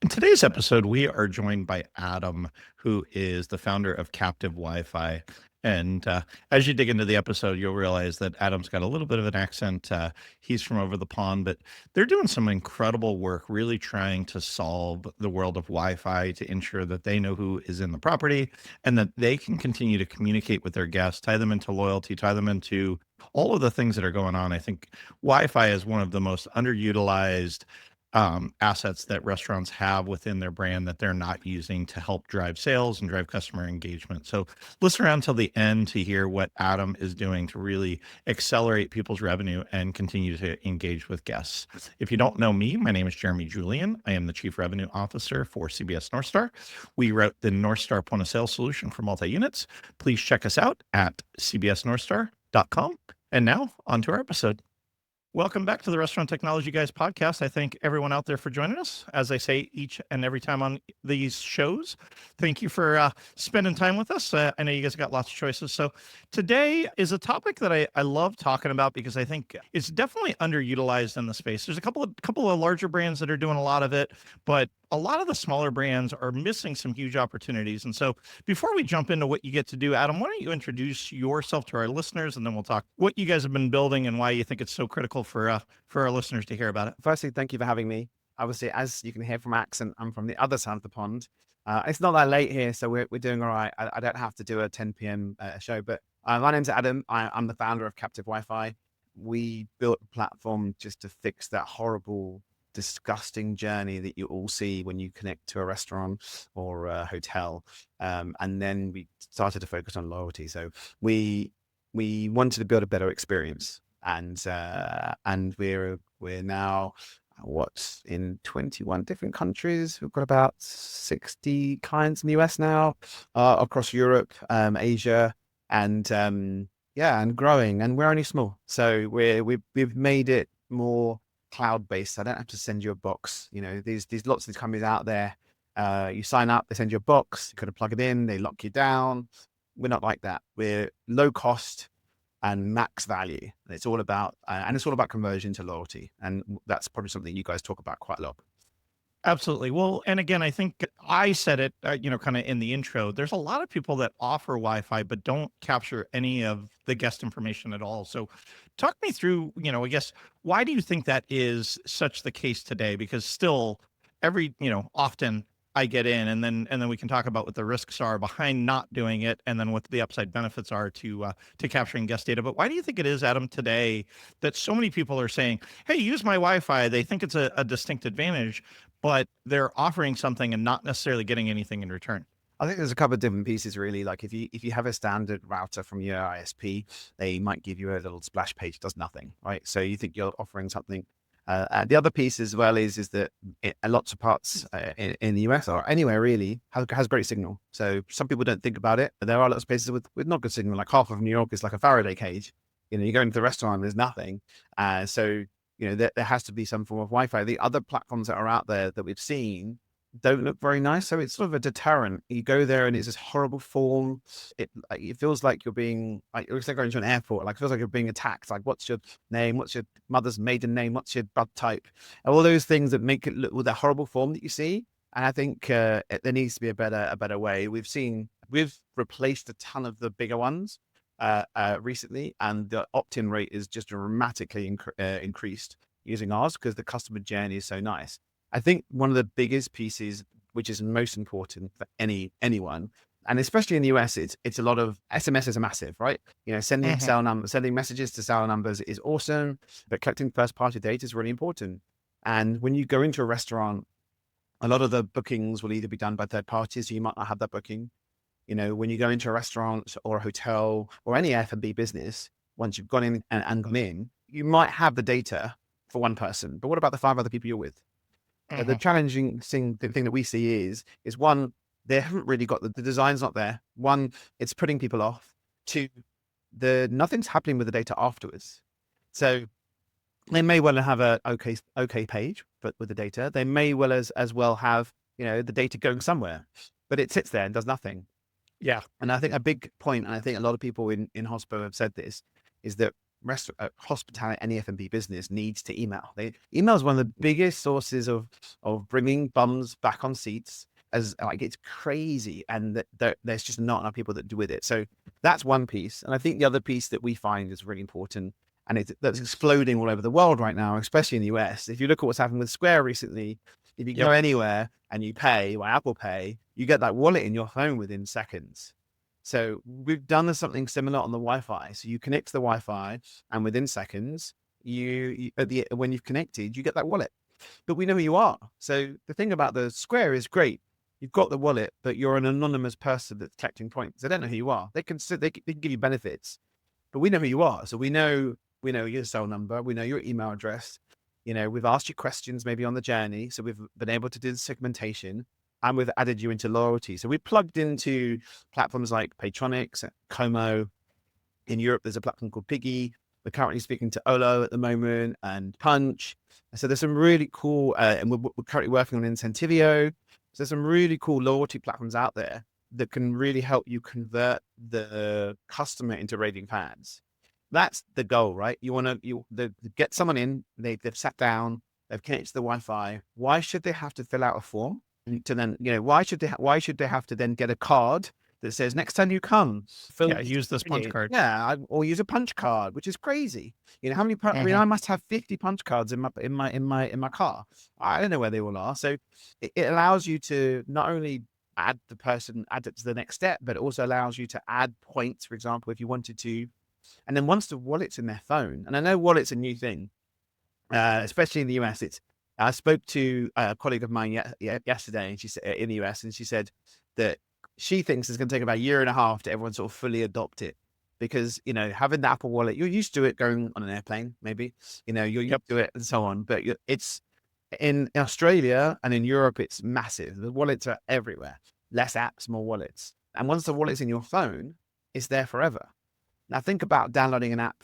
In today's episode, we are joined by Adam, who is the founder of CaptiveWifi. And as you dig into the episode, you'll realize that Adam's got a little bit of an accent. He's from over the pond, but they're doing some incredible work, really trying to solve the world of Wi-Fi to ensure that they know who is in the property and that they can continue to communicate with their guests, tie them into loyalty, tie them into all of the things that are going on. I think Wi-Fi is one of the most underutilized assets that restaurants have within their brand that they're not using to help drive sales and drive customer engagement. So listen around till the end to hear what Adam is doing to really accelerate people's revenue and continue to engage with guests. If you don't know me, my name is Jeremy Julian. I am the Chief Revenue Officer for CBS North Star. We wrote the North Star point of sale solution for multi-units. Please check us out at cbsnorthstar.com. And now on to our episode. Welcome back to the Restaurant Technology Guys podcast. I thank everyone out there for joining us. As I say each and every time on these shows, thank you for spending time with us. I know you guys got lots of choices. So today is a topic that I love talking about because I think it's definitely underutilized in the space. There's a couple of larger brands that are doing a lot of it, but a lot of the smaller brands are missing some huge opportunities. And so before we jump into what you get to do, Adam, why don't you introduce yourself to our listeners, and then we'll talk what you guys have been building and why you think it's so critical for our listeners to hear about it. Firstly, thank you for having me. Obviously, as you can hear from accent, I'm from the other side of the pond. It's not that late here, so we're doing all right. I don't have to do a 10 p.m. Show, but my name's Adam. I'm the founder of CaptiveWifi. We built a platform just to fix that horrible, disgusting journey that you all see when you connect to a restaurant or a hotel. And then we started to focus on loyalty. So we wanted to build a better experience. And we're now in 21 different countries. We've got about 60 clients in the US now, across Europe, Asia, and and growing. And we're only small, so we've made it more cloud-based. I don't have to send you a box. You know, there's lots of these companies out there. You sign up, they send you a box. You got to plug it in. They lock you down. We're not like that. We're low cost and max value. It's all about conversion to loyalty, and that's probably something you guys talk about quite a lot. Absolutely. Well, and again, I think I said it, kind of in the intro. There's a lot of people that offer Wi-Fi but don't capture any of the guest information at all. So, talk me through, I guess, why do you think that is such the case today? Because still, often I get in, and then we can talk about what the risks are behind not doing it, and then what the upside benefits are to capturing guest data. But why do you think it is, Adam, today that so many people are saying, "Hey, use my Wi-Fi"? They think it's a distinct advantage, but they're offering something and not necessarily getting anything in return. I think there's a couple of different pieces really. Like if you have a standard router from your ISP, they might give you a little splash page, does nothing, right? So you think you're offering something. And the other piece as well is that lots of parts in the US or anywhere really has great signal. So some people don't think about it, but there are lots of places with not good signal. Like half of New York is like a Faraday cage. You go into the restaurant, there's nothing. So there has to be some form of Wi-Fi. The other platforms that are out there that we've seen don't look very nice. So it's sort of a deterrent. You go there and it's this horrible form. It feels like you're being, like, it looks like going to an airport. Like it feels like you're being attacked. Like, what's your name? What's your mother's maiden name? What's your blood type? And all those things that make it look with that horrible form that you see. And I think there needs to be a better way. We've replaced a ton of the bigger ones recently, and the opt-in rate is just dramatically increased using ours because the customer journey is so nice. I think one of the biggest pieces, which is most important for anyone, and especially in the US, it's a lot of SMSs are massive, right? Sending sending messages to cell numbers is awesome, but collecting first-party data is really important. And when you go into a restaurant, a lot of the bookings will either be done by third parties, so you might not have that booking. When you go into a restaurant or a hotel or any F&B business, once you've gone in and gone in, you might have the data for one person, but what about the 5 other people you're with? The challenging thing that we see is one, they haven't really got the design's not there. One, it's putting people off. 2, nothing's happening with the data afterwards. So they may well have a okay page, but with the data, they may well as well have the data going somewhere, but it sits there and does nothing. Yeah. And I think a big point, and I think a lot of people in hospo have said this, is that hospitality, any F&B business needs to email. Email is one of the biggest sources of bringing bums back on seats. As like it's crazy, and there's just not enough people that do with it. So that's one piece, and I think the other piece that we find is really important, and that's exploding all over the world right now, especially in the US. If you look at what's happened with Square recently, if you go anywhere and you pay by Apple Pay, you get that wallet in your phone within seconds. So we've done something similar on the Wi-Fi. So you connect to the Wi-Fi, and within seconds, when you've connected, you get that wallet. But we know who you are. So the thing about the Square is great. You've got the wallet, but you're an anonymous person that's collecting points. They don't know who you are. They can give you benefits, but we know who you are. So we know your cell number. We know your email address. We've asked you questions maybe on the journey. So we've been able to do the segmentation, and we've added you into loyalty. So we plugged into platforms like Paytronics, Como. In Europe, there's a platform called Piggy. We're currently speaking to Olo at the moment, and Punch. So there's some really cool, and we're currently working on Incentivio. So there's some really cool loyalty platforms out there that can really help you convert the customer into raving fans. That's the goal, right? You want to get someone in, they've sat down, they've connected to the Wi-Fi. Why should they have to fill out a form to then, why should they have to then get a card that says next time you come, use this punch card. Yeah, or use a punch card, which is crazy. How many? I mean, I must have 50 punch cards in my car. I don't know where they all are. So it allows you to not only add it to the next step, but it also allows you to add points, for example, if you wanted to. And then once the wallet's in their phone, and I know wallet's a new thing, especially in the US. I spoke to a colleague of mine yesterday, and she said in the US, and she said that she thinks it's going to take about a year and a half to everyone sort of fully adopt it, because having the Apple Wallet, you're used to it going on an airplane, maybe you're used to it and so on. But it's in Australia and in Europe, it's massive. The wallets are everywhere. Less apps, more wallets. And once the wallet's in your phone, it's there forever. Now think about downloading an app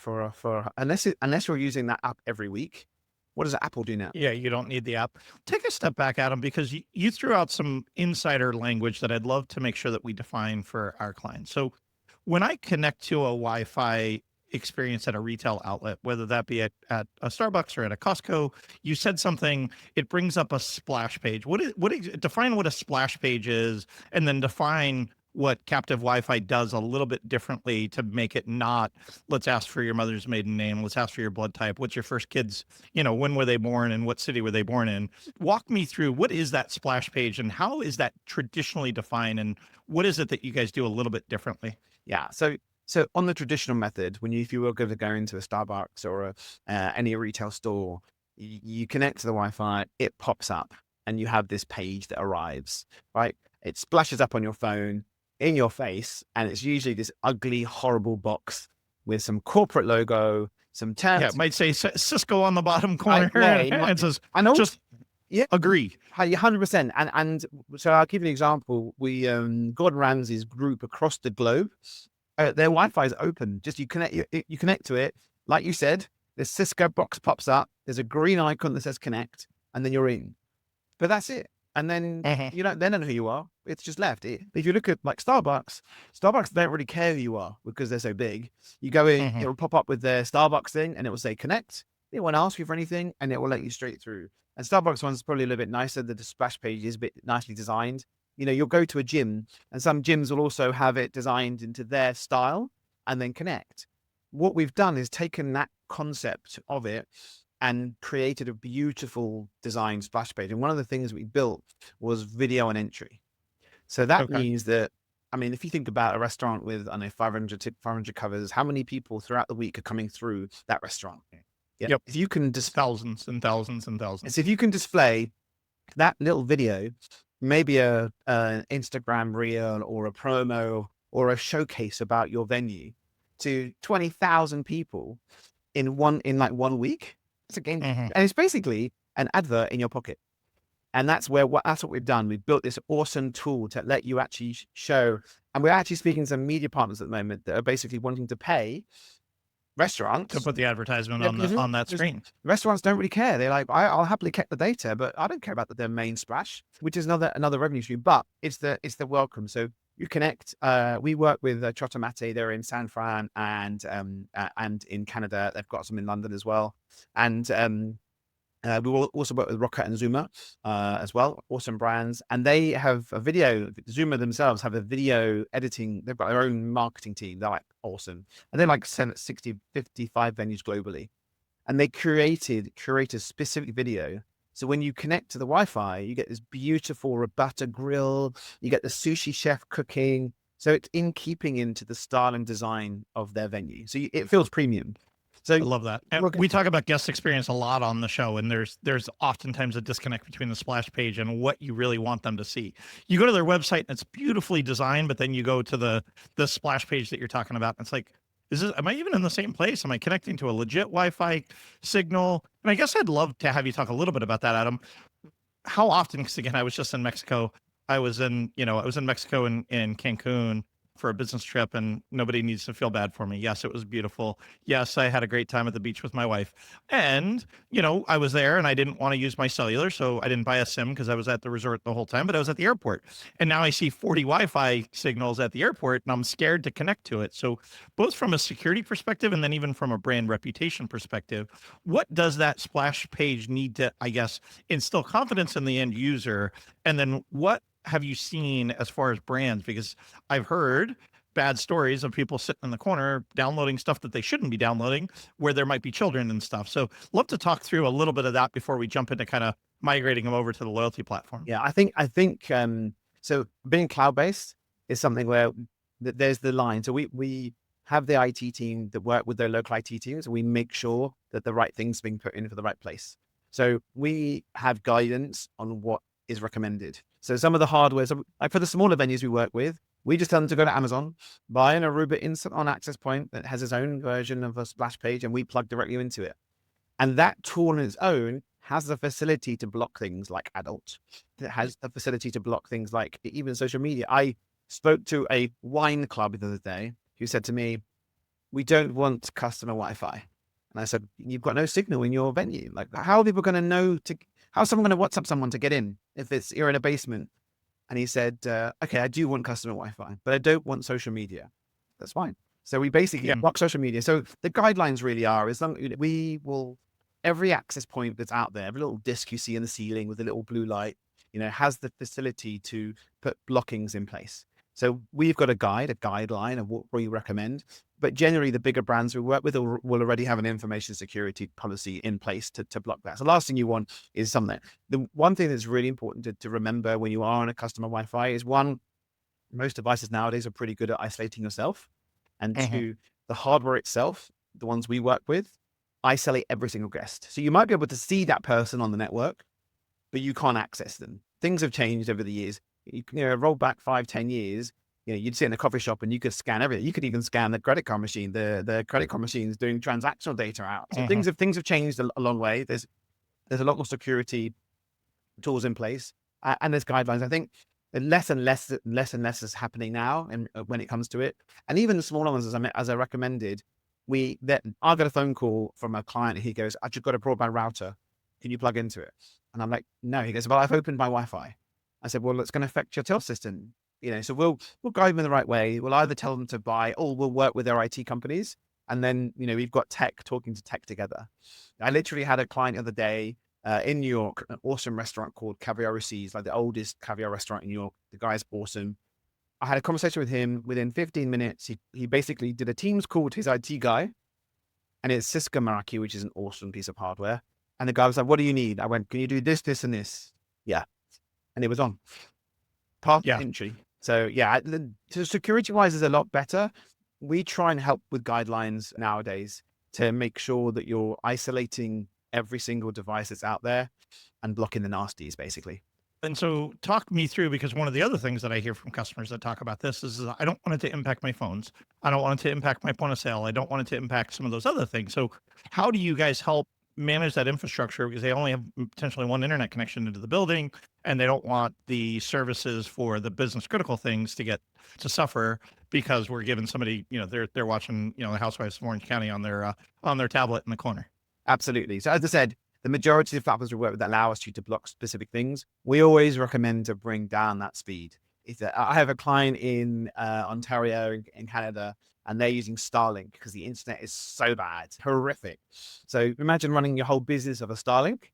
unless you're using that app every week. What does Apple do now? Yeah, you don't need the app. Take a step back, Adam, because you threw out some insider language that I'd love to make sure that we define for our clients. So when I connect to a Wi-Fi experience at a retail outlet, whether that be at a Starbucks or at a Costco, you said something, it brings up a splash page. Define what a splash page is, and then define what Captive Wi-Fi does a little bit differently to make it not, let's ask for your mother's maiden name, let's ask for your blood type, what's your first kids, when were they born and what city were they born in? Walk me through, what is that splash page and how is that traditionally defined, and what is it that you guys do a little bit differently? Yeah, so on the traditional method, if you were going to go into a Starbucks or any retail store, you connect to the Wi-Fi, it pops up, and you have this page that arrives, right? It splashes up on your phone, in your face, and it's usually this ugly, horrible box with some corporate logo, some terms. Yeah, it might say Cisco on the bottom corner, and it says, just agree. 100%. And so I'll give you an example. We, Gordon Ramsay's group across the globe, their Wi-Fi is open. Just you connect to it. Like you said, the Cisco box pops up. There's a green icon that says connect, and then you're in. But that's it. And then they don't know who you are. It's just left. If you look at like Starbucks don't really care who you are because they're so big. You go in, it will pop up with their Starbucks thing, and it will say connect. It won't ask you for anything, and it will let you straight through. And Starbucks one's probably a little bit nicer. The splash page is a bit nicely designed. You'll go to a gym, and some gyms will also have it designed into their style and then connect. What we've done is taken that concept of it and created a beautiful design splash page. And one of the things we built was video and entry. So that means that, if you think about a restaurant with, 500 covers, how many people throughout the week are coming through that restaurant? Yeah. Yep. If you can thousands and thousands and thousands. So if you can display that little video, maybe an Instagram reel or a promo or a showcase about your venue to 20,000 people in 1 week, it's a game. And it's basically an advert in your pocket. And that's what we've done. We've built this awesome tool to let you actually show. And we're actually speaking to some media partners at the moment that are basically wanting to pay restaurants to put the advertisement on that screen. Restaurants don't really care. They're like, I'll happily keep the data, but I don't care about their main splash, which is another revenue stream. But it's the welcome. So you connect. We work with Chotomate. They're in San Fran and in Canada. They've got some in London as well. And we will also work with Rocket and Zuma as well. Awesome brands. And they have a video, Zuma themselves have a video editing. They've got their own marketing team. They're like awesome. And they're like 60, 55 venues globally. And they create a specific video. So when you connect to the Wi-Fi, you get this beautiful Rabata grill. You get the sushi chef cooking. So it's in keeping into the style and design of their venue. So it feels premium. So I love that. And we talk about guest experience a lot on the show, and there's oftentimes a disconnect between the splash page and what you really want them to see. You go to their website and it's beautifully designed, but then you go to the splash page that you're talking about, and it's like, am I even in the same place? Am I connecting to a legit Wi-Fi signal? And I guess I'd love to have you talk a little bit about that, Adam. How often? Because again, I was just in Mexico. I was in Mexico in Cancun for a business trip, and nobody needs to feel bad for me. Yes, it was beautiful. Yes, I had a great time at the beach with my wife. And, I was there and I didn't want to use my cellular, so I didn't buy a SIM because I was at the resort the whole time, but I was at the airport. And now I see 40 Wi-Fi signals at the airport and I'm scared to connect to it. So both from a security perspective and then even from a brand reputation perspective, what does that splash page need to, I guess, instill confidence in the end user? And then what have you seen as far as brands? Because I've heard bad stories of people sitting in the corner downloading stuff that they shouldn't be downloading, where there might be children and stuff. So love to talk through a little bit of that before we jump into kind of migrating them over to the loyalty platform. Yeah, I think so being cloud-based is something where there's the line. So we have the IT team that work with their local IT teams, and we make sure that the right things being put in for the right place. So we have guidance on what is recommended. So some of the hardware, like for the smaller venues we work with, we just tell them to go to Amazon, buy an Aruba Instant on access point that has its own version of a splash page, and we plug directly into it. And that tool on its own has the facility to block things like adults. It has the facility to block things like even social media. I spoke to a wine club the other day who said to me, "We don't want customer Wi-Fi." And I said, "You've got no signal in your venue. Like, how are people going to know how's someone going to WhatsApp someone to get in if you're in a basement?" And he said, "Okay, I do want customer Wi-Fi, but I don't want social media." That's fine. So we basically block social media. So the guidelines really are, every access point that's out there, every little disc you see in the ceiling with a little blue light, has the facility to put blockings in place. So we've got a guideline of what we recommend, but generally the bigger brands we work with will already have an information security policy in place to block that. So the last thing you want is something. The one thing that's really important to remember when you are on a customer Wi-Fi is, one, most devices nowadays are pretty good at isolating yourself. And two, the hardware itself, the ones we work with, isolate every single guest. So you might be able to see that person on the network, but you can't access them. Things have changed over the years. Roll back 5-10 years, you'd sit in a coffee shop and you could scan everything. You could even scan the credit card machine. The credit card machine is doing transactional data out. So things have changed a long way. There's a lot more security tools in place, and there's guidelines. I think less and less is happening now, and when it comes to it, and even the smaller ones, as I recommended, I got a phone call from a client. He goes, "I just got a broadband router. Can you plug into it?" And I'm like, "No." He goes, "Well, I've opened my Wi-Fi." I said, "Well, it's going to affect your till system." So we'll guide them in the right way. We'll either tell them to buy, or we'll work with their IT companies. And then, we've got tech talking to tech together. I literally had a client the other day in New York, an awesome restaurant called Caviar Receives, like the oldest caviar restaurant in New York. The guy's awesome. I had a conversation with him. Within 15 minutes, he basically did a Teams call with his IT guy, and it's Cisco Meraki, which is an awesome piece of hardware. And the guy was like, "What do you need?" I went, "Can you do this, this, and this?" Yeah. And it was on. Path entry. So security wise is a lot better. We try and help with guidelines nowadays to make sure that you're isolating every single device that's out there and blocking the nasties, basically. And so talk me through, because one of the other things that I hear from customers that talk about this is I don't want it to impact my phones. I don't want it to impact my point of sale. I don't want it to impact some of those other things. So how do you guys help manage that infrastructure? Because they only have potentially one internet connection into the building, and they don't want the services for the business critical things to suffer because we're giving somebody, they're watching, the Housewives of Orange County on their tablet in the corner. Absolutely. So as I said, the majority of platforms we work with that allow us to block specific things. We always recommend to bring down that speed. is that I have a client in Ontario in Canada, and they're using Starlink because the internet is so bad, horrific. So imagine running your whole business of a Starlink.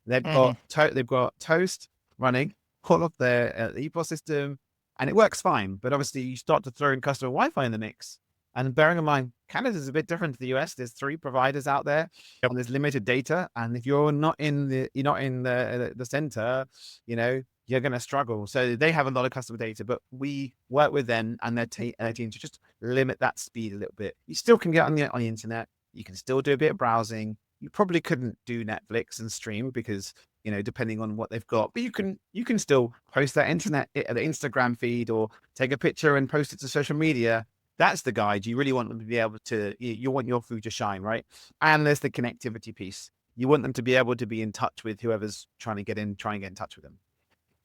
They've got they've got Toast running all of their ecosystem, and it works fine. But obviously, you start to throw in customer Wi-Fi in the mix. And bearing in mind, Canada's a bit different to the US. There's 3 providers out there, Yep. and there's limited data. And if you're not in the center, you know, you're going to struggle. So they have a lot of customer data, but we work with them and their team to just limit that speed a little bit. You still can get on the internet. You can still do a bit of browsing. You probably couldn't do Netflix and stream because, you know, depending on what they've got, but you can still post that the Instagram feed or take a picture and post it to social media. That's the guide. You really want them to be able to, you want your food to shine, right? And there's the connectivity piece. You want them to be able to be in touch with whoever's trying to get in touch with them.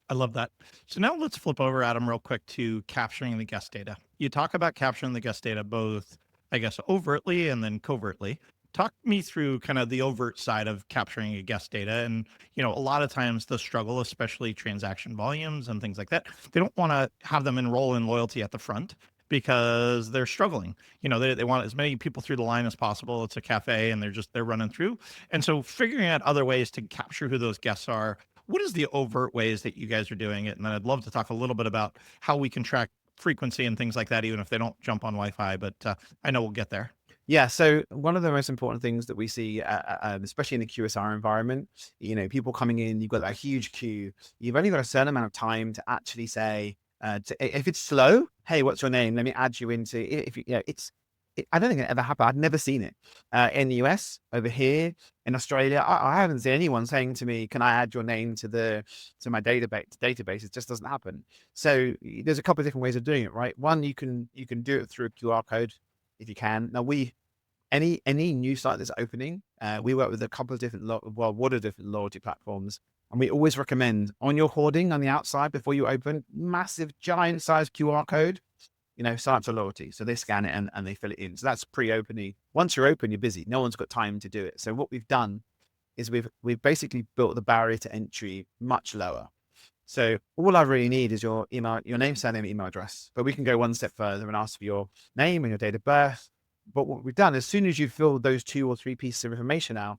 I love that. So now let's flip over, Adam, real quick to capturing the guest data. You talk about capturing the guest data both, I guess, overtly and then covertly. Talk me through kind of the overt side of capturing a guest data. And, you know, a lot of times the struggle, especially transaction volumes and things like that, they don't want to have them enroll in loyalty at the front because they're struggling. You know, they want as many people through the line as possible. It's a cafe and they're running through. And so figuring out other ways to capture who those guests are. What is the overt ways that you guys are doing it? And then I'd love to talk a little bit about how we can track frequency and things like that, even if they don't jump on Wi-Fi, but I know we'll get there. Yeah. So one of the most important things that we see, especially in the QSR environment, you know, people coming in, you've got that huge queue. You've only got a certain amount of time to actually say, if it's slow, hey, what's your name? Let me add you into. If you know, I don't think it ever happened. I'd never seen it in the US, over here in Australia. I haven't seen anyone saying to me, "Can I add your name to my database?" It just doesn't happen. So there's a couple of different ways of doing it, right? One, you can do it through a QR code if you can. Now any new site that's opening, we work with a couple of different different loyalty platforms, and we always recommend on your hoarding on the outside before you open, massive giant size QR code. You know, sign up to loyalty. So they scan it and they fill it in. So that's pre-opening. Once you're open, you're busy. No one's got time to do it. So what we've done is we've basically built the barrier to entry much lower. So all I really need is your email, your name, surname, email address. But we can go one step further and ask for your name and your date of birth. But what we've done, as soon as you fill those 2 or 3 pieces of information out,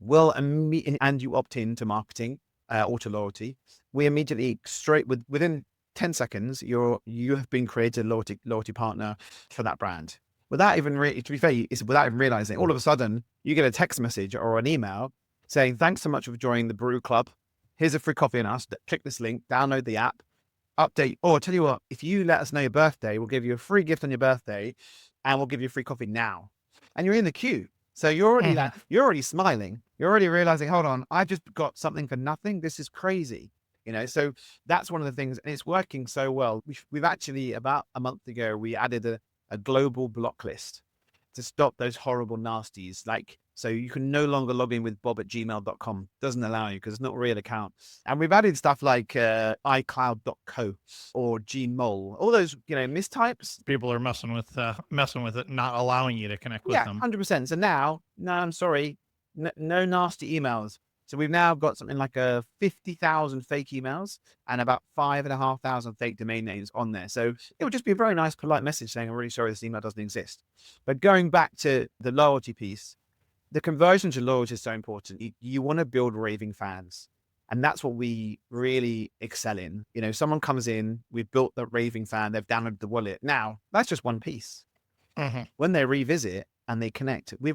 and you opt in to marketing or to loyalty, we immediately within 10 seconds, you have been created a loyalty partner for that brand. Without even without even realizing, all of a sudden you get a text message or an email saying, "Thanks so much for joining the Brew Club. Here's a free coffee on us. Click this link, download the app, update. Or I'll tell you what, if you let us know your birthday, we'll give you a free gift on your birthday, and we'll give you a free coffee now." And you're in the queue. So you're already smiling. You're already realizing, hold on, I've just got something for nothing. This is crazy. You know, so that's one of the things, and it's working so well. We've actually, about a month ago, we added a global block list to stop those horrible nasties. Like, so you can no longer log in with bob@gmail.com. Doesn't allow you because it's not a real account. And we've added stuff like iCloud.co or Gmol, all those, you know, mistypes. People are messing with it, not allowing you to connect with them. 100%. So now, no, I'm sorry, no nasty emails. So we've now got something like 50,000 fake emails and about 5,500 fake domain names on there. So it would just be a very nice, polite message saying, "I'm really sorry this email doesn't exist." But going back to the loyalty piece, the conversion to loyalty is so important. You want to build raving fans. And that's what we really excel in. You know, someone comes in, we've built the raving fan, they've downloaded the wallet. Now, that's just one piece. When they revisit and they connect, we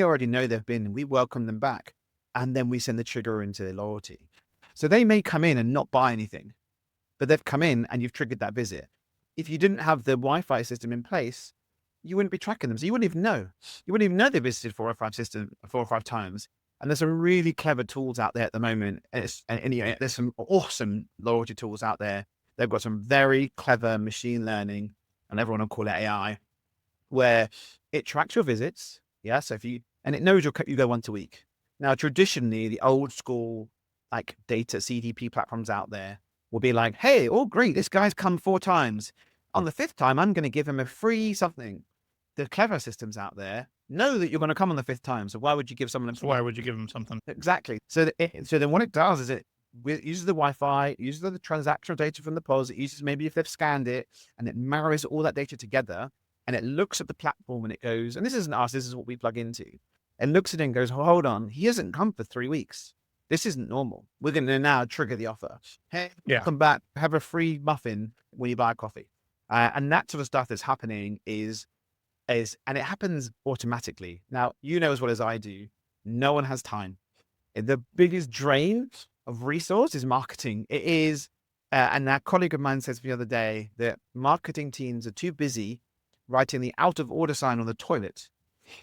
already know they've been, we welcome them back. And then we send the trigger into their loyalty. So they may come in and not buy anything, but they've come in and you've triggered that visit. If you didn't have the Wi-Fi system in place, you wouldn't be tracking them. So you wouldn't even know. You wouldn't even know they visited 4 or 5 times. And there's some really clever tools out there at the moment. There's some awesome loyalty tools out there. They've got some very clever machine learning, and everyone will call it AI, where it tracks your visits. Yeah. So and it knows you go once a week. Now, traditionally, the old school like data CDP platforms out there will be like, "Hey, oh great, this guy's come 4 times. On the 5th time, I'm going to give him a free something." The clever systems out there know that you're going to come on the 5th time. So why would you give someone why would you give them something? Exactly. So then what it does is it uses the Wi-Fi, it uses the transactional data from the POS, it uses maybe if they've scanned it, and it marries all that data together, and it looks at the platform and it goes, and this isn't us, this is what we plug into. It looks at it and goes, hold on, he hasn't come for 3 weeks. This isn't normal. We're going to now trigger the offer. Hey, Yeah. come back, have a free muffin when you buy a coffee. And that sort of stuff that's happening is, and it happens automatically. Now, you know as well as I do, no one has time. The biggest drain of resource is marketing. It is, and that colleague of mine says the other day that marketing teams are too busy writing the out of order sign on the toilet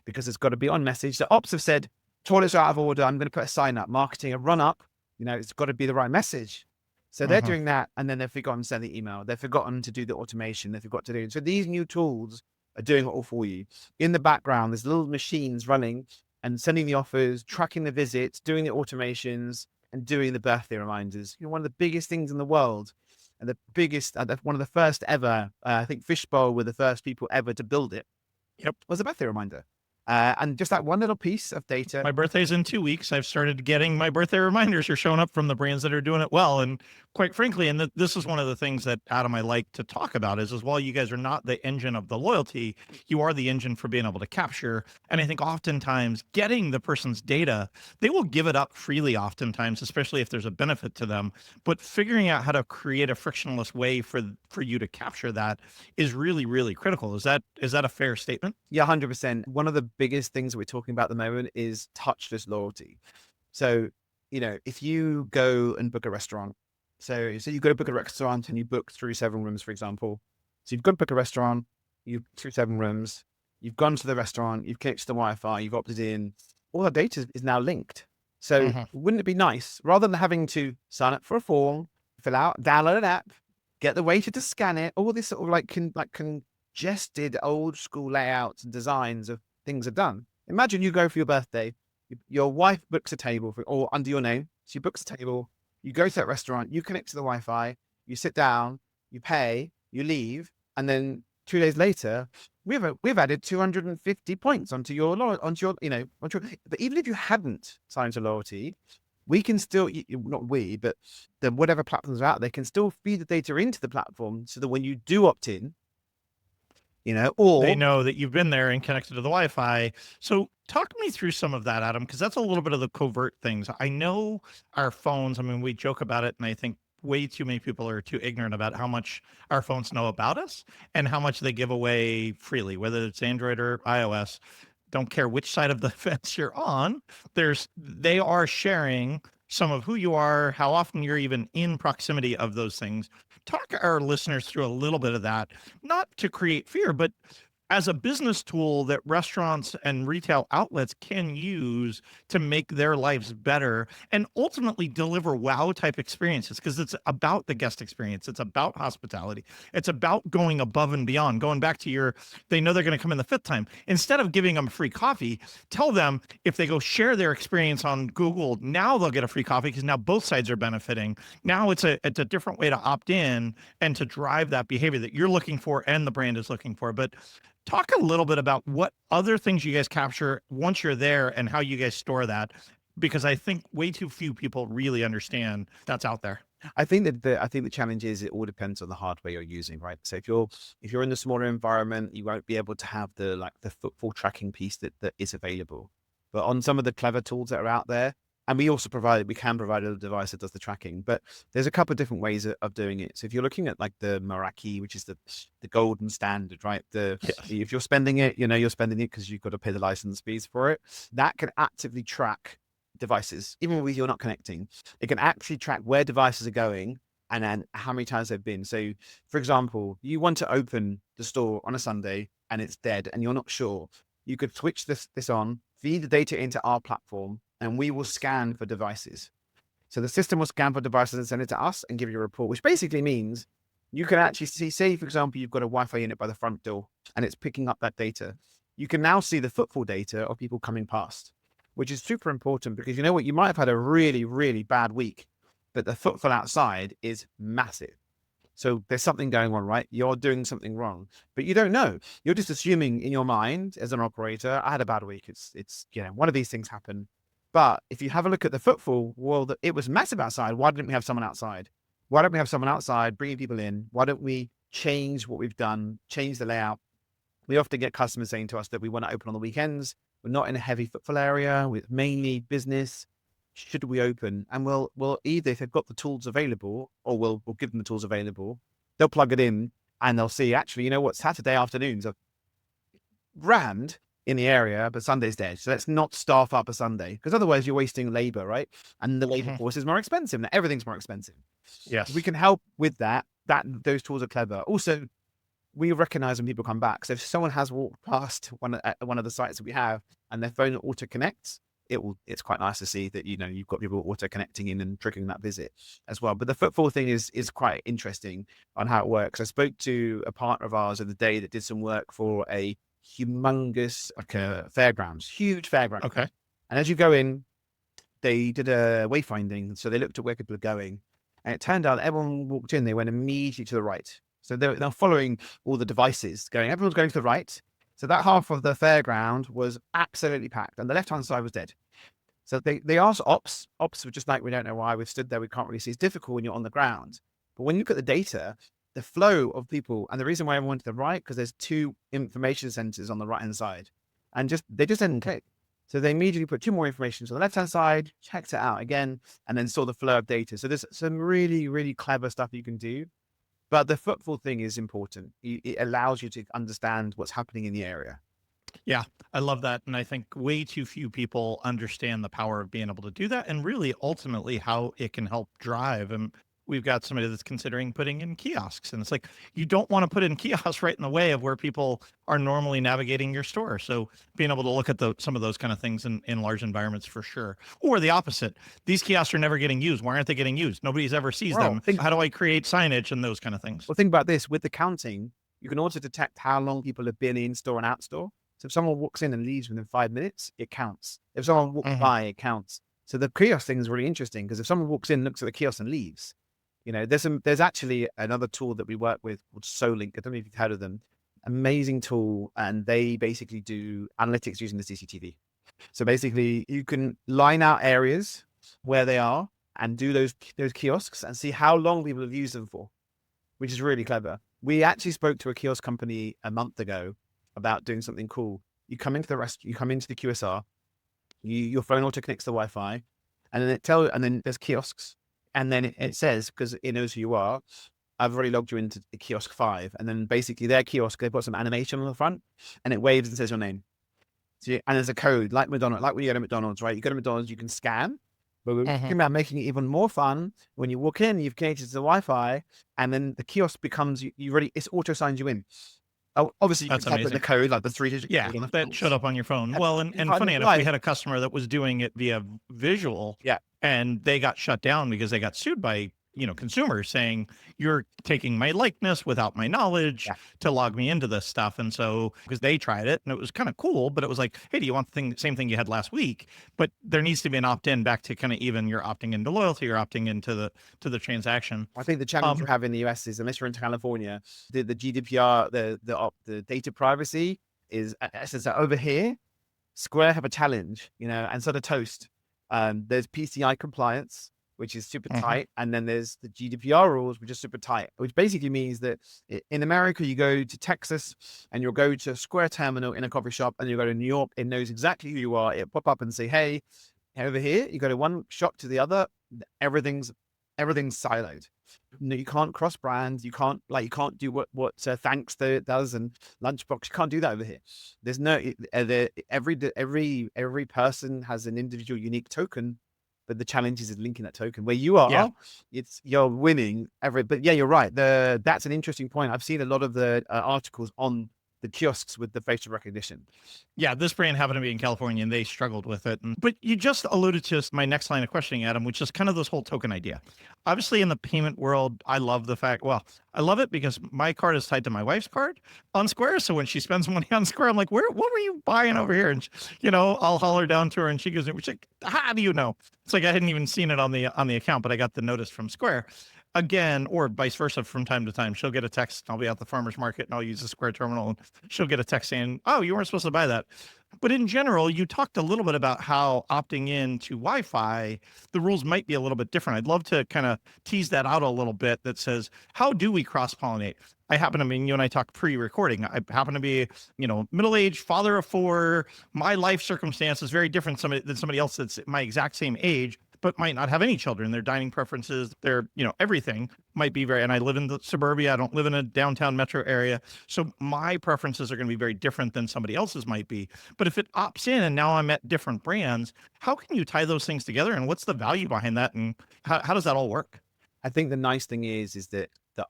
because it's got to be on message. The ops have said, toilets are out of order. I'm going to put a sign up, marketing a run up. It's got to be the right message. So they're doing that. And then they've forgotten to send the email. They've forgotten to do the automation. They forgot to do it. So these new tools are doing it all for you. In the background, there's little machines running and sending the offers, tracking the visits, doing the automations, and doing the birthday reminders. One of the biggest things in the world, and the biggest, one of the first ever, I think Fishbowl were the first people ever to build it. Yep. Was a birthday reminder. And just that one little piece of data. My birthday's in 2 weeks. I've started getting my birthday reminders are showing up from the brands that are doing it well. And quite frankly, and this is one of the things that Adam, I like to talk about is while you guys are not the engine of the loyalty, you are the engine for being able to capture. And I think oftentimes getting the person's data, they will give it up freely oftentimes, especially if there's a benefit to them. But figuring out how to create a frictionless way for you to capture that is really, really critical. Is that a fair statement? Yeah, 100%. One of the biggest things that we're talking about at the moment is touchless loyalty. So, if you go and book a restaurant, so you go to book a restaurant and you book through 7 rooms, for example. So you've got to book a restaurant, you through 7 rooms, you've gone to the restaurant, you've connected to the Wi-Fi, you've opted in, all that data is now linked. So wouldn't it be nice, rather than having to sign up for a form, fill out, download an app, get the waiter to scan it, all this sort of congested old school layouts and designs of things are done. Imagine you go for your birthday, your wife books a table or under your name. She books a table, you go to that restaurant, you connect to the Wi-Fi, you sit down, you pay, you leave, and then 2 days later, we've added 250 points onto your, but even if you hadn't signed to loyalty, we can still, not we, but whatever platforms are out, they can still feed the data into the platform so that when you do opt in, or they know that you've been there and connected to the Wi-Fi. So talk me through some of that, Adam, because that's a little bit of the covert things. I know our phones, I mean, we joke about it, and I think way too many people are too ignorant about how much our phones know about us and how much they give away freely, whether it's Android or iOS. Don't care which side of the fence you're on. They are sharing some of who you are, how often you're even in proximity of those things. Talk our listeners through a little bit of that, not to create fear, but as a business tool that restaurants and retail outlets can use to make their lives better and ultimately deliver wow type experiences, because it's about the guest experience. It's about hospitality. It's about going above and beyond, going back to they know they're going to come in the 5th time. Instead of giving them free coffee, tell them if they go share their experience on Google, now they'll get a free coffee because now both sides are benefiting. Now it's a different way to opt in and to drive that behavior that you're looking for and the brand is looking for. But talk a little bit about what other things you guys capture once you're there and how you guys store that, because I think way too few people really understand that's out there. I think that the challenge is it all depends on the hardware you're using, right? So if you're in the smaller environment, you won't be able to have the footfall tracking piece that is available. But on some of the clever tools that are out there, and we can provide a device that does the tracking, but there's a couple of different ways of doing it. So if you're looking at the Meraki, which is the golden standard, right? If you're spending it, you're spending it because you've got to pay the license fees for it. That can actively track devices, even when you're not connecting. It can actually track where devices are going and then how many times they've been. So for example, you want to open the store on a Sunday and it's dead and you're not sure. You could switch this on, feed the data into our platform, and we will scan for devices. So the system will scan for devices and send it to us and give you a report, which basically means you can actually see, say, for example, you've got a Wi-Fi unit by the front door and it's picking up that data. You can now see the footfall data of people coming past, which is super important because you know what? You might have had a really, really bad week, but the footfall outside is massive. So there's something going on, right? You're doing something wrong, but you don't know. You're just assuming in your mind as an operator, I had a bad week. It's one of these things happen. But if you have a look at the Footfall, well, it was massive outside. Why didn't we have someone outside? Why don't we have someone outside bringing people in? Why don't we change what we've done, change the layout? We often get customers saying to us that we want to open on the weekends. We're not in a heavy footfall area. We're mainly business. Should we open? And we'll either, if they've got the tools available, or we'll give them the tools available, they'll plug it in and they'll see, actually, you know what, Saturday afternoons are rammed in the area, but Sunday's dead. So let's not staff up a Sunday, because otherwise you're wasting labor, right? And the labor force is more expensive. Now everything's more expensive. Yes. We can help with that. Those tools are clever. Also, we recognize when people come back. So if someone has walked past one of the sites that we have and their phone auto connects, it's quite nice to see that, you know, you've got people auto connecting in and triggering that visit as well. But the Footfall thing is quite interesting on how it works. I spoke to a partner of ours the other day that did some work for a humongous, like a fairgrounds, huge fairground. Okay. And as you go in, they did a wayfinding. So they looked at where people are going. And it turned out that everyone walked in, they went immediately to the right. So they're following all the devices everyone's going to the right. So that half of the fairground was absolutely packed and the left-hand side was dead. So they asked ops were just like, we don't know why, we've stood there, we can't really see. It's difficult when you're on the ground. But when you look at the data, the flow of people, and the reason why everyone went to the right, because there's 2 information centers on the right-hand side. And they just didn't click. So they immediately put 2 more information on the left-hand side, checked it out again, and then saw the flow of data. So there's some really, really clever stuff you can do. But the Footfall thing is important. It allows you to understand what's happening in the area. Yeah, I love that. And I think way too few people understand the power of being able to do that, and really ultimately how it can help drive. And we've got somebody that's considering putting in kiosks. And it's like, you don't want to put in kiosks right in the way of where people are normally navigating your store. So being able to look at some of those kind of things in large environments for sure. Or the opposite. These kiosks are never getting used. Why aren't they getting used? Nobody's ever sees them. How do I create signage and those kind of things? Well, think about this. With the counting, you can also detect how long people have been in store and out store. So if someone walks in and leaves within 5 minutes, it counts. If someone walks by, it counts. So the kiosk thing is really interesting, because if someone walks in, looks at the kiosk and leaves, you know, there's actually another tool that we work with called Solink. I don't know if you've heard of them. Amazing tool. And they basically do analytics using the CCTV. So basically you can line out areas where they are and do those kiosks and see how long people have used them for, which is really clever. We actually spoke to a kiosk company a month ago about doing something cool. You come into the QSR, your phone auto connects to the Wi-Fi, and then there's kiosks. And then it says, because it knows who you are, I've already logged you into the kiosk 5. And then basically their kiosk, they've got some animation on the front and it waves and says your name. So and there's a code like McDonald's, like when you go to McDonald's, right? You go to McDonald's, you can scan, but we're talking about making it even more fun. When you walk in, you've connected to the Wi-Fi, and then the kiosk becomes, it's auto signs you in. Oh, obviously, you can type in the code, like the 3-digit code on the that showed up on your phone. Well, and funny enough, we had a customer that was doing it via visual, and they got shut down because they got sued by, you know, consumers saying, you're taking my likeness without my knowledge to log me into this stuff. And so, because they tried it and it was kind of cool, but it was like, hey, do you want the same thing you had last week? But there needs to be an opt-in back to kind of even you're opting into loyalty, you're opting into the transaction. I think the challenge you have in the US is, unless you're in California, the GDPR, the data privacy is over here. Square have a challenge, you know, and so the Toast. There's PCI compliance, which is super tight. And then there's the GDPR rules, which are super tight, which basically means that in America, you go to Texas and you'll go to a Square terminal in a coffee shop, and you go to New York, it knows exactly who you are. It'll pop up and say, hey, over here, you go to one shop to the other, everything's siloed. No, you can't cross brands. You can't do what Thanks does and Lunchbox. You can't do that over here. There's no, every person has an individual unique token, but the challenge is linking that token. Where you are, you're winning but yeah, you're right. That's an interesting point. I've seen a lot of the articles on the kiosks with the facial recognition. Yeah, this brand happened to be in California and they struggled with it. But you just alluded to my next line of questioning, Adam, which is kind of this whole token idea. Obviously, in the payment world, I love I love it because my card is tied to my wife's card on Square. So when she spends money on Square, I'm like, what were you buying over here? And, you know, I'll holler down to her and she goes, how do you know? It's like I hadn't even seen it on the account, but I got the notice from Square. Again, or vice versa, from time to time, she'll get a text. I'll be at the farmer's market and I'll use the Square terminal and she'll get a text saying, oh, you weren't supposed to buy that. But in general, you talked a little bit about how opting in to Wi-Fi, the rules might be a little bit different. I'd love to kind of tease that out a little bit that says, how do we cross-pollinate? I happen to mean, you and I talked pre-recording. I happen to be, middle-aged, father of four. My life circumstance is very different than somebody else that's my exact same age, but might not have any children. Their dining preferences, their, everything might be very, and I live in the suburbia. I don't live in a downtown metro area. So my preferences are going to be very different than somebody else's might be. But if it opts in and now I'm at different brands, how can you tie those things together? And what's the value behind that? And how does that all work? I think the nice thing is that the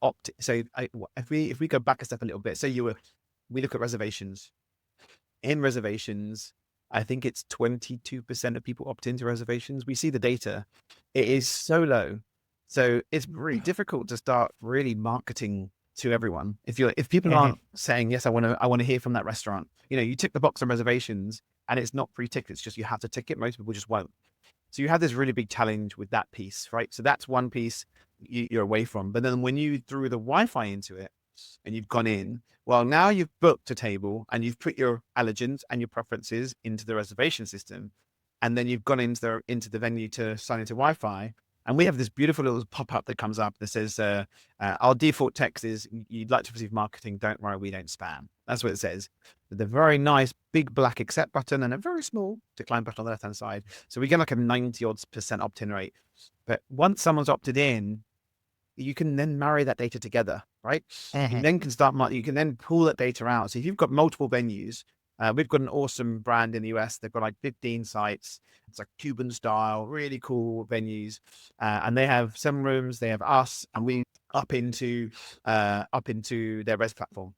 if we go back a step a little bit, we look at reservations. In reservations, I think it's 22% of people opt into reservations. We see the data. It is so low. So it's really difficult to start really marketing to everyone. If people aren't saying, yes, I want to hear from that restaurant, you tick the box on reservations and it's not free tickets, just you have to tick it. Most people just won't. So you have this really big challenge with that piece, right? So that's one piece you're away from. But then when you threw the Wi-Fi into it and you've gone in, well, now you've booked a table and you've put your allergens and your preferences into the reservation system. And then you've gone into the venue to sign into Wi-Fi. And we have this beautiful little pop-up that comes up that says, our default text is, you'd like to receive marketing, don't worry, we don't spam. That's what it says. With a very nice big black accept button and a very small decline button on the left-hand side. So we get like a 90% opt-in rate. But once someone's opted in, you can then marry that data together, right? You then you can then pull that data out. So if you've got multiple venues, we've got an awesome brand in the US. They've got like 15 sites. It's like Cuban style, really cool venues. And they have 7 rooms. They have us, and we up into their res platform.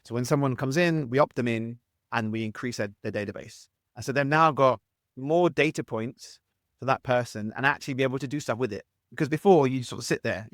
So when someone comes in, we opt them in and we increase their database. And so they've now got more data points for that person and actually be able to do stuff with it. Because before you sort of sit there,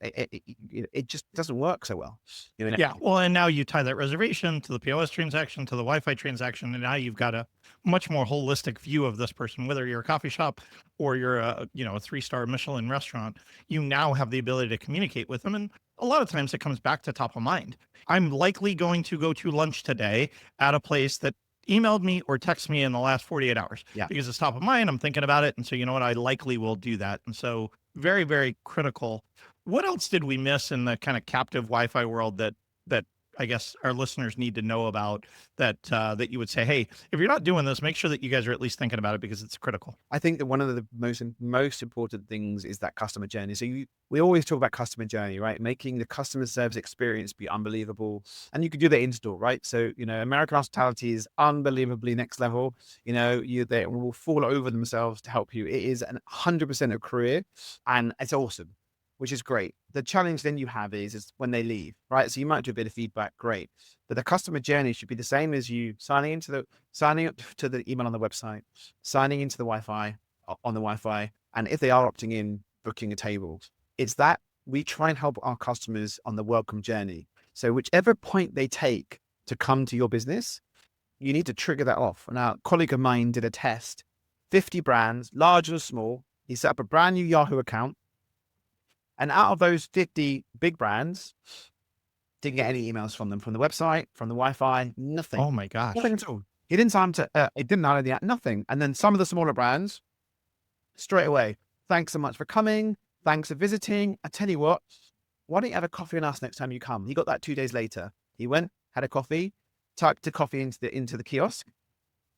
it just doesn't work so well. Yeah. Well, and now you tie that reservation to the POS transaction, to the Wi-Fi transaction, and now you've got a much more holistic view of this person, whether you're a coffee shop or you're a 3-star Michelin restaurant. You now have the ability to communicate with them. And a lot of times it comes back to top of mind. I'm likely going to go to lunch today at a place that emailed me or texted me in the last 48 hours because it's top of mind. I'm thinking about it. And so, you know what, I likely will do that. And so very, very critical. What else did we miss in the kind of captive Wi-Fi world that I guess our listeners need to know about, that you would say, hey, if you're not doing this, make sure that you guys are at least thinking about it because it's critical? I think that one of the most important things is that customer journey. So we always talk about customer journey, right? Making the customer service experience be unbelievable. And you could do that in store, right? So, American hospitality is unbelievably next level. They will fall over themselves to help you. It is 100% a career and it's awesome, which is great. The challenge then you have is when they leave, right? So you might do a bit of feedback, great. But the customer journey should be the same as you signing up to the email on the website, signing into the Wi-Fi on the Wi-Fi. And if they are opting in, booking a table, it's that we try and help our customers on the welcome journey. So whichever point they take to come to your business, you need to trigger that off. Now, a colleague of mine did a test, 50 brands, large or small. He set up a brand new Yahoo account. And out of those 50 big brands, didn't get any emails from them, from the website, from the Wi-Fi, nothing. Oh my gosh. Nothing at all. He didn't sign to, it didn't know the nothing. And then some of the smaller brands, straight away, thanks so much for coming. Thanks for visiting. I tell you what, why don't you have a coffee on us next time you come? He got that 2 days later. He went, had a coffee, typed the coffee into the kiosk.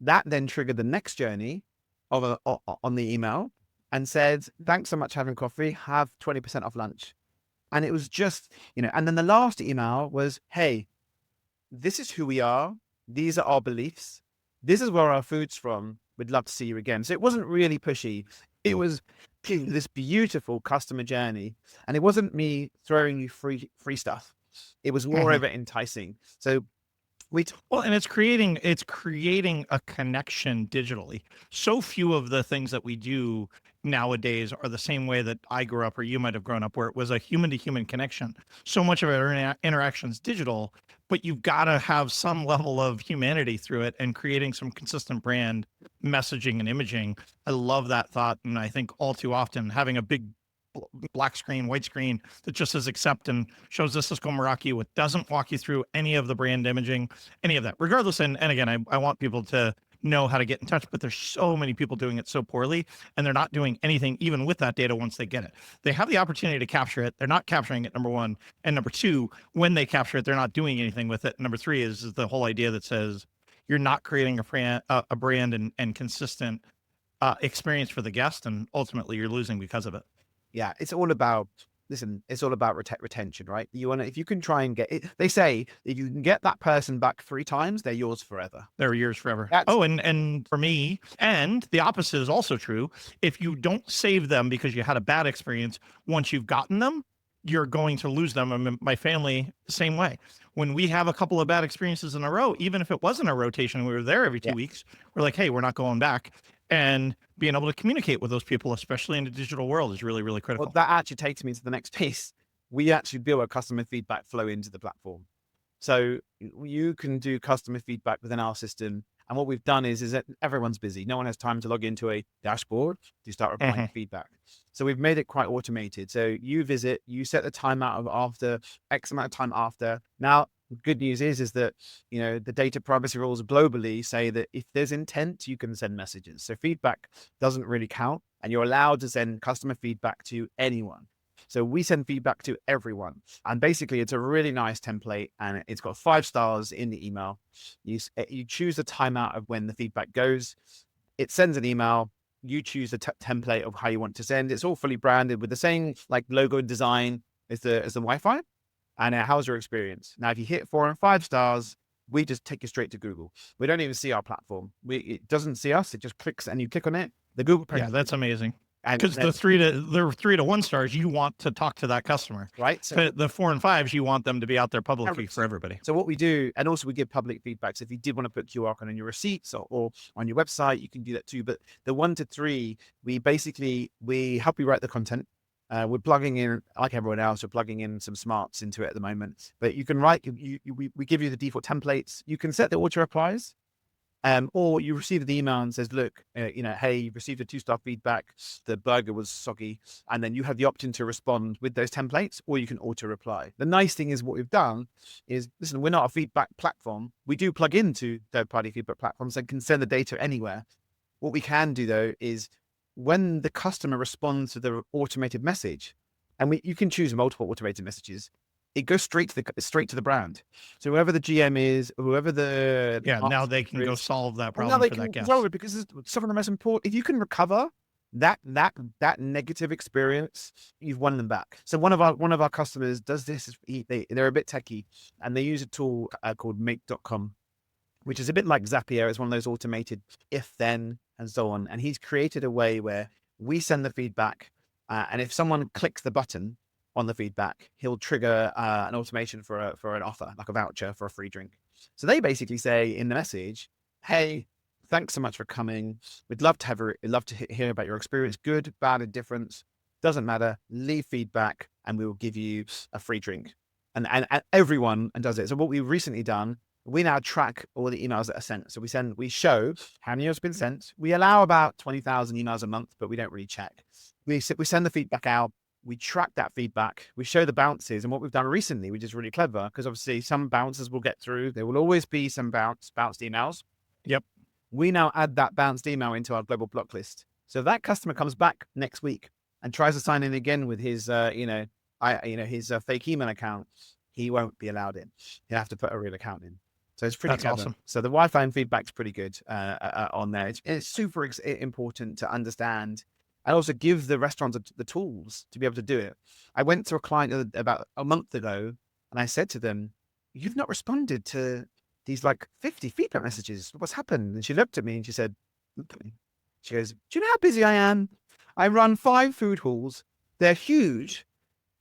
That then triggered the next journey on the email, and said, thanks so much for having coffee, have 20% off lunch. And it was just, and then the last email was, hey, this is who we are. These are our beliefs. This is where our food's from. We'd love to see you again. So it wasn't really pushy. It was this beautiful customer journey. And it wasn't me throwing you free stuff. It was more of it enticing. So and it's creating a connection digitally. So few of the things that we do nowadays are the same way that I grew up or you might have grown up, where it was a human to human connection. So much of our interactions digital, but you've got to have some level of humanity through it and creating some consistent brand messaging and imaging. I love that thought. And I think all too often having a big black screen, white screen that just says accept and shows this is Meraki, it doesn't walk you through any of the brand imaging, any of that, regardless. And again, I want people to know how to get in touch, but there's so many people doing it so poorly, and they're not doing anything even with that data once they get it. They have the opportunity to capture it. They're not capturing it, number one. And number two, when they capture it, they're not doing anything with it. Number three is the whole idea that says you're not creating a brand and consistent experience for the guest, and ultimately you're losing because of it. Yeah, it's all about listen, it's all about retention, right? You want to, if you can try and get it, they say if you can get that person back 3 times, they're yours forever. They're yours forever. That's Oh, and for me, and the opposite is also true. If you don't save them because you had a bad experience, once you've gotten them, you're going to lose them. I mean, my family, same way. When we have a couple of bad experiences in a row, even if it wasn't a rotation, we were there every 2 weeks, we're like, hey, we're not going back. And being able to communicate with those people, especially in the digital world, is really, really critical. well, that actually takes me to the next piece. We actually build a customer feedback flow into the platform. So you can do customer feedback within our system. And what we've done is that everyone's busy. No one has time to log into a dashboard to start replying to feedback. So we've made it quite automated. So you visit, you set the timeout of after X amount of time after. Now, the good news is that, you know, the data privacy rules globally say that if there's intent, you can send messages. So feedback doesn't really count, and you're allowed to send customer feedback to anyone. So we send feedback to everyone. And basically, it's a really nice template, and it's got 5 stars in the email. You choose the timeout of when the feedback goes. It sends an email. You choose the template of how you want to send. It's all fully branded with the same like logo and design as the Wi-Fi. And how's your experience? Now, if you hit 4 and 5 stars, we just take you straight to Google. We don't even see our platform. It doesn't see us. It just clicks, and you click on it. The Google page. Yeah, that's amazing. And Because the 3 to 1 stars, you want to talk to that customer, right. So the 4 and 5s, you want them to be out there publicly for everybody. So what we do, and also we give public feedback. So if you did want to put QR code on your receipts or on your website, you can do that too. But the 1 to 3, we help you write the content. We're plugging in, like everyone else, we're plugging in some smarts into it at the moment. But you can write, we give you the default templates. You can set the auto replies. Or you receive the email and says, look, hey, you received a 2-star feedback. The burger was soggy. And then you have the option to respond with those templates, or you can auto reply. The nice thing is what we've done is, listen, we're not a feedback platform. We do plug into third-party feedback platforms and can send the data anywhere. What we can do though, is when the customer responds to the automated message, and you can choose multiple automated messages, it goes straight to the brand. So whoever the GM is, whoever now they can go solve that problem for that guest. It, because it's some of the most important. If you can recover that negative experience, you've won them back. So one of our customers does this. They're a bit techie, and they use a tool called Make.com, which is a bit like Zapier. It's one of those automated if then and so on. And he's created a way where we send the feedback, and if someone clicks the button on the feedback, he'll trigger an automation for an offer, like a voucher for a free drink. So they basically say in the message, hey, thanks so much for coming. We'd love to hear about your experience. Good, bad, indifference, doesn't matter. Leave feedback and we will give you a free drink. And everyone does it. So what we've recently done, we now track all the emails that are sent. So we show how many have been sent. We allow about 20,000 emails a month, but we don't really check. We send the feedback out. We track that feedback. We show the bounces. And what we've done recently, which is really clever, because obviously some bounces will get through. There will always be some bounced emails. Yep. We now add that bounced email into our global block list. So if that customer comes back next week and tries to sign in again with his, his fake email account, he won't be allowed in. He'll have to put a real account in. So it's pretty clever. Awesome. So the Wi-Fi and feedback's pretty good on there. It's super important to understand, and also give the restaurants the tools to be able to do it. I went to a client about a month ago, and I said to them, "You've not responded to these like 50 feedback messages. What's happened?" And she looked at me and she said, "Look at me." She goes, "Do you know how busy I am? I run 5 food halls. They're huge.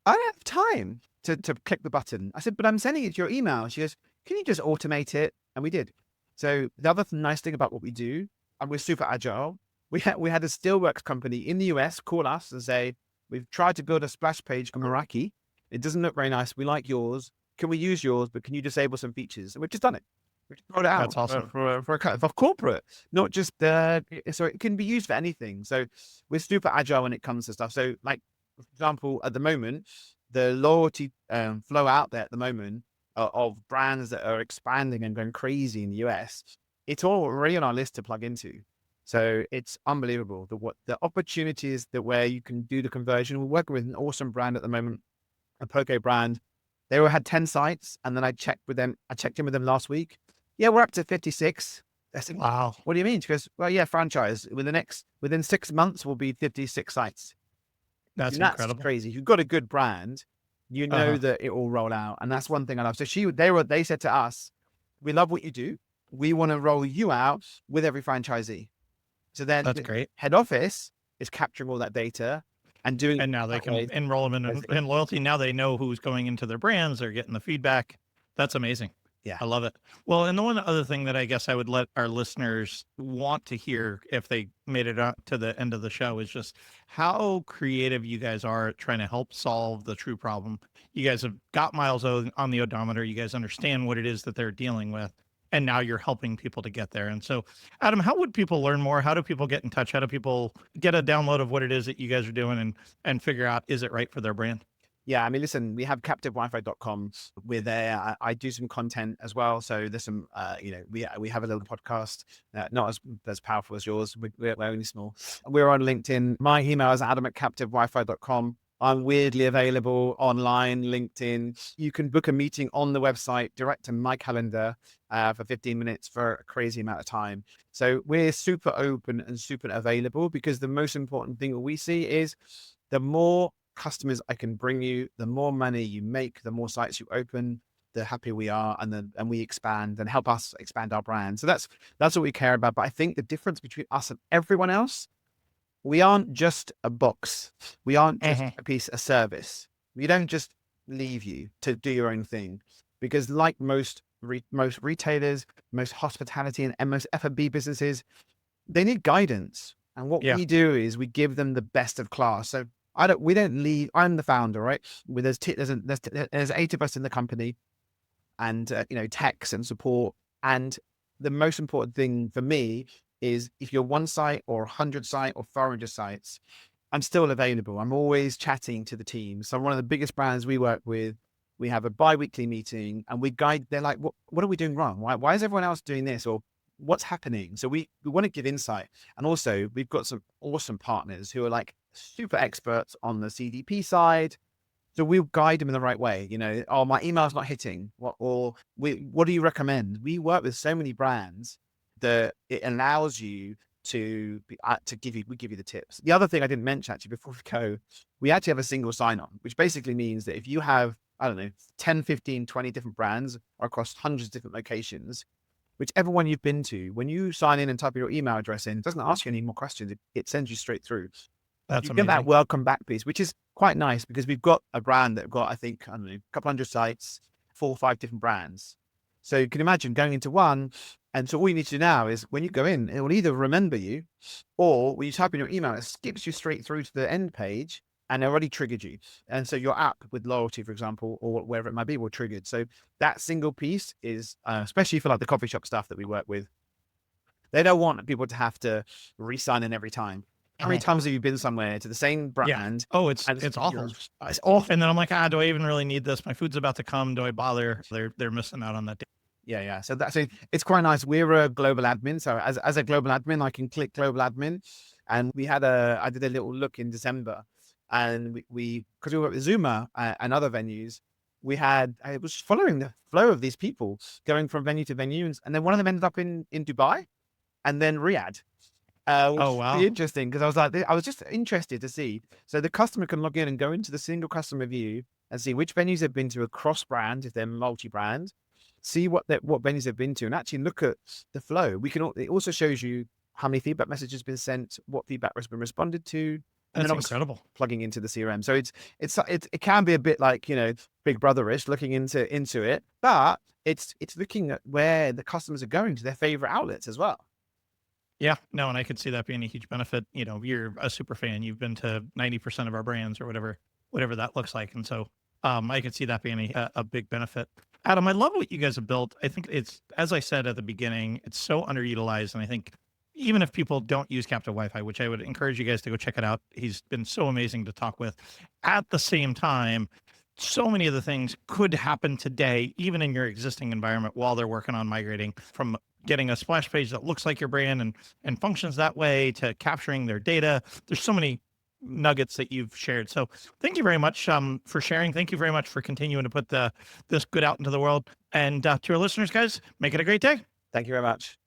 I don't have time to click the button." I said, "But I'm sending it to your email." She goes, "Can you just automate it?" And we did. So the other nice thing about what we do, and we're super agile, we had a steelworks company in the US call us and say, "We've tried to build a splash page on Meraki. It doesn't look very nice. We like yours. Can we use yours? But can you disable some features?" And we've just done it. We've just rolled it out. That's awesome. For corporate, not just so it can be used for anything. So we're super agile when it comes to stuff. So like, for example, at the moment, the loyalty flow out there at the moment of brands that are expanding and going crazy in the US, it's already on our list to plug into. So it's unbelievable what the opportunities that where you can do the conversion. We're working with an awesome brand at the moment, a poke brand. They all had 10 sites, and then I checked in with them last week. Yeah, we're up to 56. I said, Wow. what do you mean? She goes, well, yeah, franchise. Within 6 months, will be 56 sites. That's And that's incredible. crazy. If you've got a good brand, you know Uh-huh. that it will roll out. And that's one thing I love. So they said to us, we love what you do. We want to roll you out with every franchisee. So then That's the great. head office is capturing all that data and doing it And now they that can way. enroll them in loyalty. Now they know who's going into their brands. They're getting the feedback. That's amazing. Yeah. I love it. Well, and the one other thing that I guess I would let our listeners want to hear if they made it up to the end of the show is just how creative you guys are at trying to help solve the true problem. You guys have got miles on the odometer. You guys understand what it is that they're dealing with. And now you're helping people to get there. And so, Adam, how would people learn more? How do people get in touch? How do people get a download of what it is that you guys are doing and figure out, is it right for their brand? Yeah, I mean, listen, we have CaptiveWifi.com. We're there. I do some content as well. So there's some, we have a little podcast, not as powerful as yours. We're only small. We're on LinkedIn. My email is adam@CaptiveWifi.com. I'm weirdly available online, LinkedIn. You can book a meeting on the website, direct to my calendar for 15 minutes for a crazy amount of time. So we're super open and super available, because the most important thing that we see is the more customers I can bring you, the more money you make, the more sites you open, the happier we are, and we expand and help us expand our brand. So that's what we care about. But I think the difference between us and everyone else, we aren't just a box. We aren't just Mhm. a piece of service. We don't just leave you to do your own thing, because like most retailers, most hospitality and most F&B businesses, they need guidance. And what Yeah. we do is we give them the best of class. So we don't leave. I'm the founder, right? There's 8 of us in the company, and techs and support. And the most important thing for me is, if you're one site or 100 site or 400 sites, I'm still available. I'm always chatting to the team. So one of the biggest brands we work with, we have a bi-weekly meeting, and we guide. They're like, what are we doing wrong? Why is everyone else doing this? Or what's happening? So we want to give insight. And also, we've got some awesome partners who are like super experts on the CDP side. So we'll guide them in the right way. Oh, my email's not hitting. What do you recommend? We work with so many brands that it allows you to give you the tips. The other thing I didn't mention actually before we go, we actually have a single sign-on, which basically means that if you have, I don't know, 10, 15, 20 different brands across hundreds of different locations, whichever one you've been to, when you sign in and type your email address in, it doesn't ask you any more questions. It sends you straight through. That's You get that amazing. welcome back piece, which is quite nice, because we've got a brand that got, I think, I don't know, a couple hundred sites, 4 or 5 different brands. So you can imagine going into one. And so all you need to do now is, when you go in, it will either remember you, or when you type in your email, it skips you straight through to the end page, and it already triggered you. And so your app with loyalty, for example, or wherever it might be, will trigger. So that single piece is, especially for like the coffee shop stuff that we work with, they don't want people to have to re-sign in every time. How many Mhm. times have you been somewhere to the same Yeah. brand? Oh, it's And it's awful. it's awful. And then I'm like, do I even really need this? My food's about to come. Do I bother? They're missing out on that day. Yeah, yeah. So that's it. It's quite nice. We're a global admin. So as a global admin, I can click global admin. And I did a little look in December, and because we work with Zuma and other venues, I was following the flow of these people going from venue to venue. And then one of them ended up in Dubai, and then Riyadh. Which Oh, is pretty wow. interesting, because I was just interested to see. So the customer can log in and go into the single customer view and see which venues they've been to across brand, if they're multi-brand, see what venues they've been to, and actually look at the flow. It also shows you how many feedback messages have been sent, what feedback has been responded to, and then That's obviously incredible. plugging into the CRM. So it can be a bit like, Big Brotherish looking into it, but it's looking at where the customers are going to their favorite outlets as well. Yeah, no, and I could see that being a huge benefit. You're a super fan. You've been to 90% of our brands or whatever that looks like. And so I could see that being a big benefit. Adam, I love what you guys have built. I think it's, as I said at the beginning, it's so underutilized. And I think even if people don't use Captive Wi-Fi, which I would encourage you guys to go check it out, he's been so amazing to talk with. At the same time, so many of the things could happen today, even in your existing environment, while they're working on migrating from getting a splash page that looks like your brand and functions that way, to capturing their data. There's so many nuggets that you've shared. So thank you very much for sharing. Thank you very much for continuing to put this good out into the world. And to our listeners, guys, make it a great day. Thank you very much.